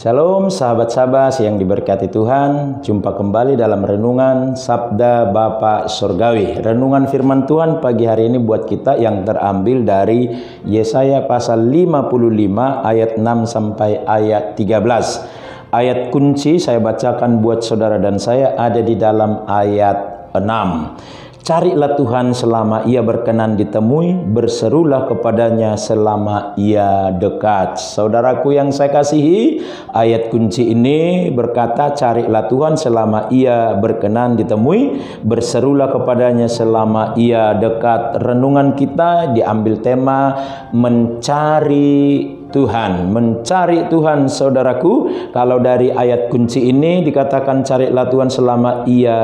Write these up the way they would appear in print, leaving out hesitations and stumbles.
Shalom sahabat-sahabat yang diberkati Tuhan. Jumpa kembali dalam renungan Sabda Bapa Surgawi. Renungan firman Tuhan pagi hari ini buat kita yang terambil dari Yesaya pasal 55 ayat 6 sampai ayat 13. Ayat kunci saya bacakan buat saudara dan saya ada di dalam ayat 6. Carilah Tuhan selama ia berkenan ditemui, berserulah kepadanya selama ia dekat. Saudaraku yang saya kasihi, ayat kunci ini berkata carilah Tuhan selama ia berkenan ditemui, berserulah kepadanya selama ia dekat. Renungan kita diambil tema mencari Tuhan. Mencari Tuhan, saudaraku. Kalau dari ayat kunci ini dikatakan carilah Tuhan selama ia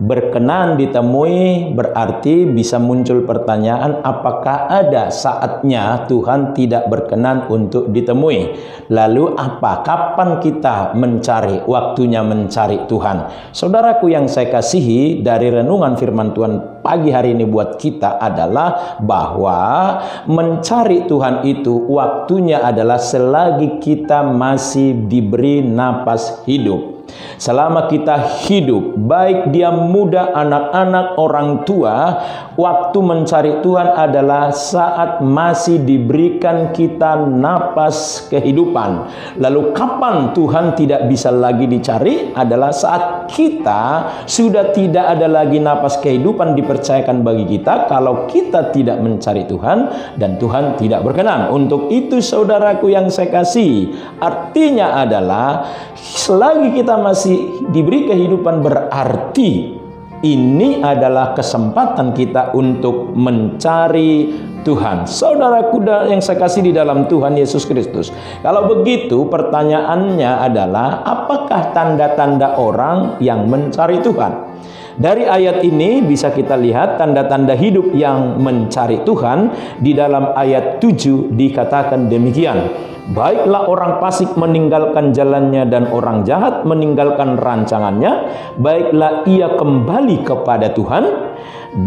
berkenan ditemui, berarti bisa muncul pertanyaan, apakah ada saatnya Tuhan tidak berkenan untuk ditemui? Lalu apa? Kapan kita mencari? Waktunya mencari Tuhan. Saudaraku yang saya kasihi, dari renungan firman Tuhan pagi hari ini buat kita adalah bahwa mencari Tuhan itu waktunya adalah selagi kita masih diberi napas hidup. Selama kita hidup, baik dia muda, anak-anak, orang tua, waktu mencari Tuhan adalah saat masih diberikan kita napas kehidupan. Lalu kapan Tuhan tidak bisa lagi dicari adalah saat kita sudah tidak ada lagi napas kehidupan dipercayakan bagi kita kalau kita tidak mencari Tuhan dan Tuhan tidak berkenan. Untuk itu saudaraku yang saya kasih, artinya adalah selagi kita masih diberi kehidupan berarti ini adalah kesempatan kita untuk mencari Tuhan. Saudaraku yang saya kasih di dalam Tuhan Yesus Kristus. Kalau begitu pertanyaannya adalah apakah tanda-tanda orang yang mencari Tuhan? Dari ayat ini bisa kita lihat tanda-tanda hidup yang mencari Tuhan. Di dalam ayat 7 dikatakan demikian. Baiklah orang fasik meninggalkan jalannya dan orang jahat meninggalkan rancangannya. Baiklah ia kembali kepada Tuhan,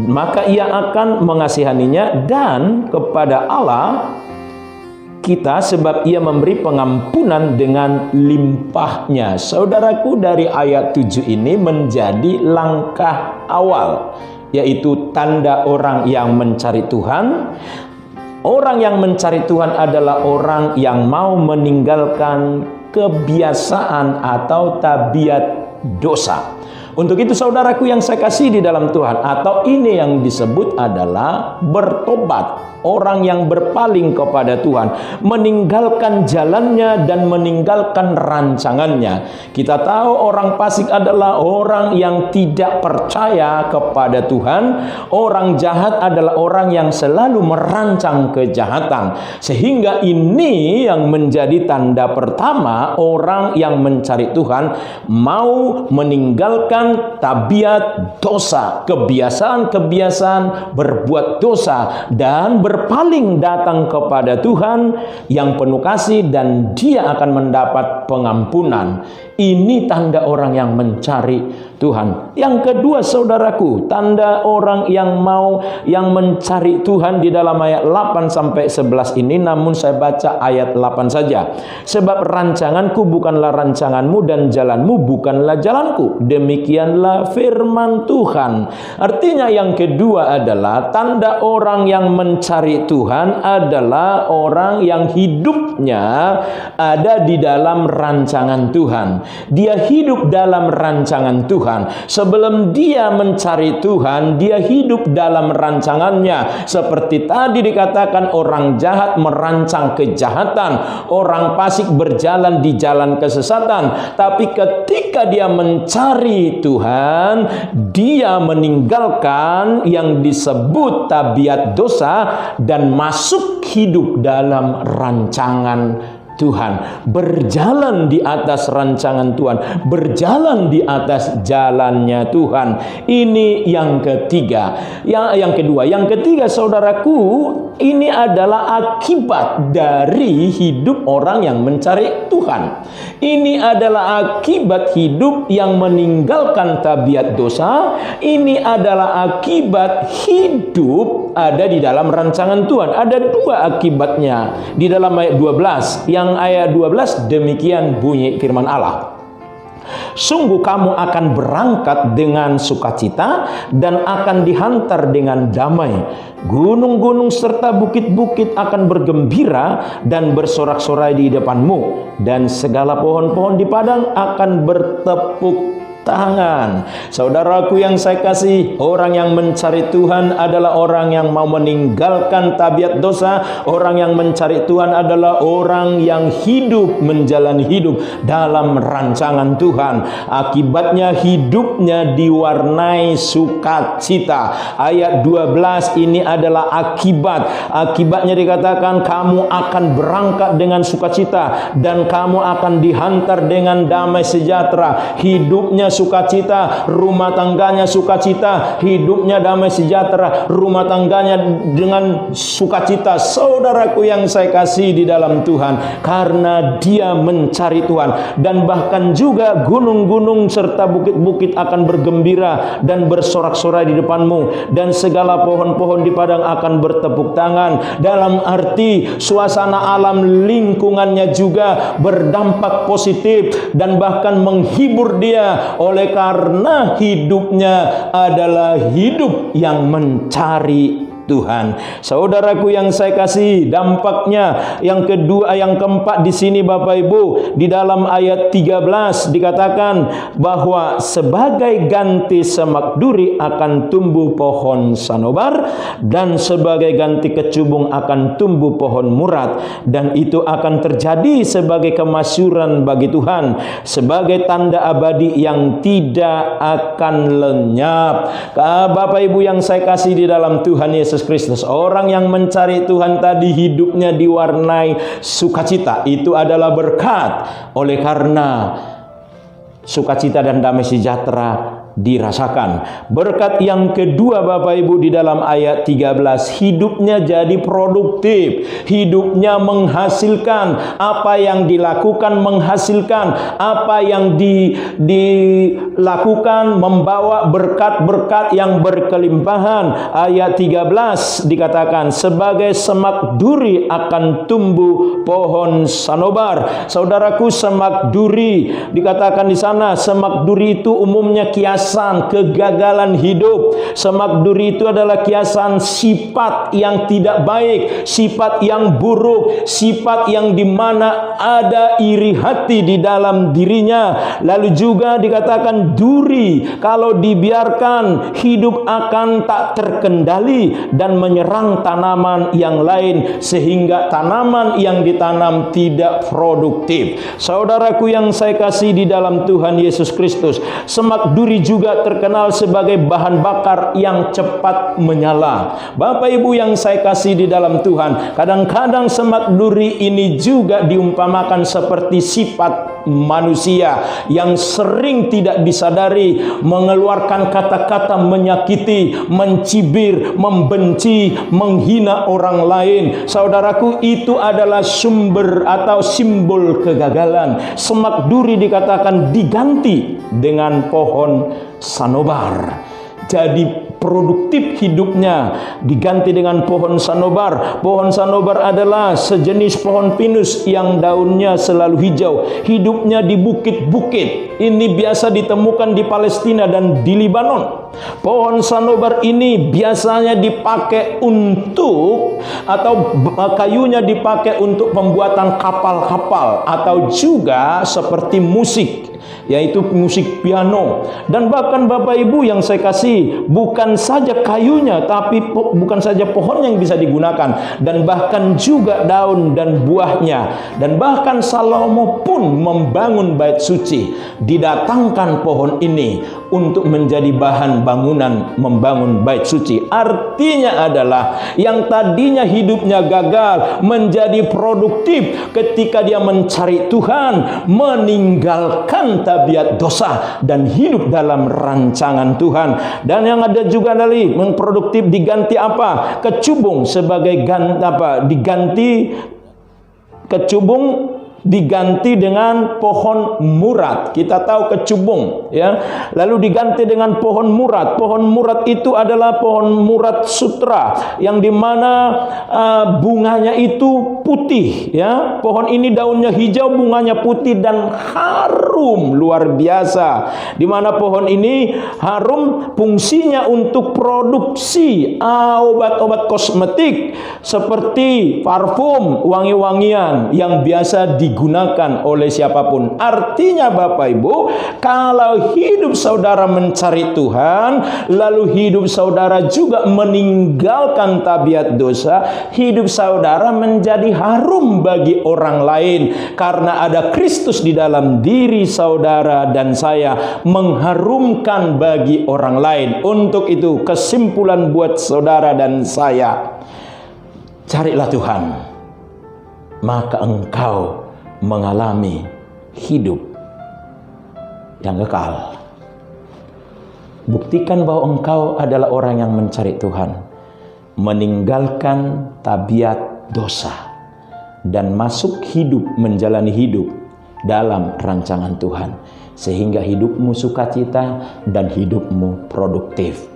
maka ia akan mengasihaninya, dan kepada Allah kita sebab ia memberi pengampunan dengan limpahnya. Saudaraku, dari ayat 7 ini menjadi langkah awal, yaitu tanda orang yang mencari Tuhan. Orang yang mencari Tuhan adalah orang yang mau meninggalkan kebiasaan atau tabiat dosa. Untuk itu saudaraku yang saya kasih di dalam Tuhan, atau ini yang disebut adalah bertobat. Orang yang berpaling kepada Tuhan, meninggalkan jalannya dan meninggalkan rancangannya. Kita tahu orang fasik adalah orang yang tidak percaya kepada Tuhan. Orang jahat adalah orang yang selalu merancang kejahatan. Sehingga ini yang menjadi tanda pertama orang yang mencari Tuhan mau meninggalkan tabiat dosa, kebiasaan-kebiasaan berbuat dosa, dan berpaling datang kepada Tuhan yang penuh kasih, dan dia akan mendapat pengampunan. Ini tanda orang yang mencari Tuhan. Yang kedua saudaraku, tanda orang yang mencari Tuhan di dalam ayat 8 sampai 11 ini, namun saya baca ayat 8 saja. Sebab rancanganku bukanlah rancanganmu dan jalanmu bukanlah jalanku. Demikianlah firman Tuhan. Artinya yang kedua adalah tanda orang yang mencari Tuhan adalah orang yang hidupnya ada di dalam rancangan Tuhan. Dia hidup dalam rancangan Tuhan. Sebelum dia mencari Tuhan, dia hidup dalam rancangannya. Seperti tadi dikatakan, orang jahat merancang kejahatan, orang fasik berjalan di jalan kesesatan. Tapi ketika dia mencari Tuhan, dia meninggalkan yang disebut tabiat dosa dan masuk hidup dalam rancangan Tuhan, berjalan di atas rancangan Tuhan, berjalan di atas jalannya Tuhan. Ini yang ketiga. Yang kedua, saudaraku, Ini adalah akibat dari hidup orang yang mencari Tuhan. Ini adalah akibat hidup yang meninggalkan tabiat dosa. Ini adalah akibat hidup ada di dalam rancangan Tuhan. Ada dua akibatnya di dalam ayat 12. Yang ayat 12 demikian bunyi firman Allah. Sungguh kamu akan berangkat dengan sukacita dan akan dihantar dengan damai. Gunung-gunung serta bukit-bukit akan bergembira dan bersorak-sorai di depanmu, dan segala pohon-pohon di padang akan bertepuk tangan. Saudaraku yang saya kasih, orang yang mencari Tuhan adalah orang yang mau meninggalkan tabiat dosa. Orang yang mencari Tuhan adalah orang yang hidup menjalani hidup dalam rancangan Tuhan. Akibatnya hidupnya diwarnai sukacita. Ayat 12 ini adalah akibat. Akibatnya dikatakan kamu akan berangkat dengan sukacita dan kamu akan dihantar dengan damai sejahtera. Hidupnya sukacita, rumah tangganya sukacita, hidupnya damai sejahtera, rumah tangganya dengan sukacita. Saudaraku yang saya kasih di dalam Tuhan, karena dia mencari Tuhan. Dan bahkan juga gunung-gunung serta bukit-bukit akan bergembira dan bersorak-sorai di depanmu, dan segala pohon-pohon di padang akan bertepuk tangan. Dalam arti suasana alam lingkungannya juga berdampak positif dan bahkan menghibur dia, oleh karena hidupnya adalah hidup yang mencari Tuhan. Saudaraku yang saya kasih, dampaknya yang kedua, yang keempat di sini Bapak Ibu, di dalam ayat 13 dikatakan bahwa sebagai ganti semak duri akan tumbuh pohon sanobar, dan sebagai ganti kecubung akan tumbuh pohon murad, dan itu akan terjadi sebagai kemasyuran bagi Tuhan, sebagai tanda abadi yang tidak akan lenyap. Bapak Ibu yang saya kasih di dalam Tuhan Yesus Kristus, orang yang mencari Tuhan tadi hidupnya diwarnai sukacita. Itu adalah berkat, oleh karena sukacita dan damai sejahtera dirasakan. Berkat yang kedua Bapak Ibu di dalam ayat 13, hidupnya jadi produktif, hidupnya menghasilkan, apa yang dilakukan menghasilkan, apa yang dilakukan membawa berkat-berkat yang berkelimpahan. Ayat 13 dikatakan sebagai semak duri akan tumbuh pohon sanobar. Saudaraku, semak duri dikatakan di sana, semak duri itu umumnya kiasan kegagalan hidup. Semak duri itu adalah kiasan sifat yang tidak baik, sifat yang buruk, sifat yang dimana ada iri hati di dalam dirinya. Lalu juga dikatakan duri kalau dibiarkan hidup akan tak terkendali dan menyerang tanaman yang lain, sehingga tanaman yang ditanam tidak produktif. Saudaraku yang saya kasih di dalam Tuhan Yesus Kristus, semak duri juga terkenal sebagai bahan bakar yang cepat menyala. Bapak Ibu yang saya kasih di dalam Tuhan, kadang-kadang semak duri ini juga diumpamakan seperti sifat manusia yang sering tidak disadari mengeluarkan kata-kata menyakiti, mencibir, membenci, menghina orang lain. Saudaraku, itu adalah sumber atau simbol kegagalan. Semak duri dikatakan diganti dengan pohon sanobar. Jadi produktif hidupnya diganti dengan pohon sanobar. Pohon sanobar adalah sejenis pohon pinus yang daunnya selalu hijau. Hidupnya di bukit-bukit. Ini biasa ditemukan di Palestina dan di Libanon. Pohon sanobar ini biasanya dipakai untuk, atau kayunya dipakai untuk pembuatan kapal-kapal, atau juga seperti musik, yaitu musik piano. Dan bahkan Bapak Ibu yang saya kasih, bukan saja kayunya, tapi bukan saja pohonnya yang bisa digunakan, dan bahkan juga daun dan buahnya. Dan bahkan Salomo pun membangun bait suci, didatangkan pohon ini untuk menjadi bahan bangunan membangun bait suci. Artinya adalah yang tadinya hidupnya gagal menjadi produktif ketika dia mencari Tuhan, meninggalkan tabiat dosa dan hidup dalam rancangan Tuhan. Dan yang ada juga dari mengproduktif diganti apa? Kecubung sebagai diganti dengan pohon murad. Kita tahu kecubung, ya. Lalu diganti dengan pohon murad. Pohon murad itu adalah pohon murad sutra yang dimana bunganya itu putih, ya. Pohon ini daunnya hijau, bunganya putih dan harum luar biasa. Dimana pohon ini harum, fungsinya untuk produksi obat-obat kosmetik seperti parfum, wangi-wangian yang biasa digunakan oleh siapapun. Artinya Bapak Ibu, kalau hidup saudara mencari Tuhan, lalu hidup saudara juga meninggalkan tabiat dosa, hidup saudara menjadi harum bagi orang lain. Karena ada Kristus di dalam diri saudara dan saya, mengharumkan bagi orang lain. Untuk itu kesimpulan buat saudara dan saya, carilah Tuhan, maka engkau mengalami hidup yang kekal. Buktikan bahwa engkau adalah orang yang mencari Tuhan, meninggalkan tabiat dosa, dan masuk hidup, menjalani hidup dalam rancangan Tuhan, sehingga hidupmu sukacita dan hidupmu produktif.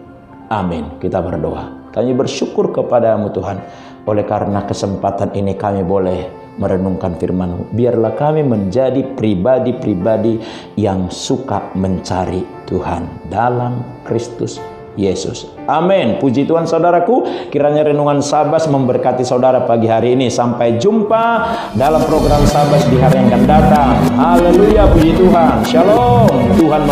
Amin. Kita berdoa. Kami bersyukur kepadamu Tuhan, oleh karena kesempatan ini kami boleh merenungkan firman-Mu. Biarlah kami menjadi pribadi-pribadi yang suka mencari Tuhan dalam Kristus Yesus. Amin. Puji Tuhan saudaraku, kiranya renungan Sabas memberkati saudara pagi hari ini. Sampai jumpa dalam program Sabas di hari yang akan datang. Haleluya, puji Tuhan. Shalom. Tuhan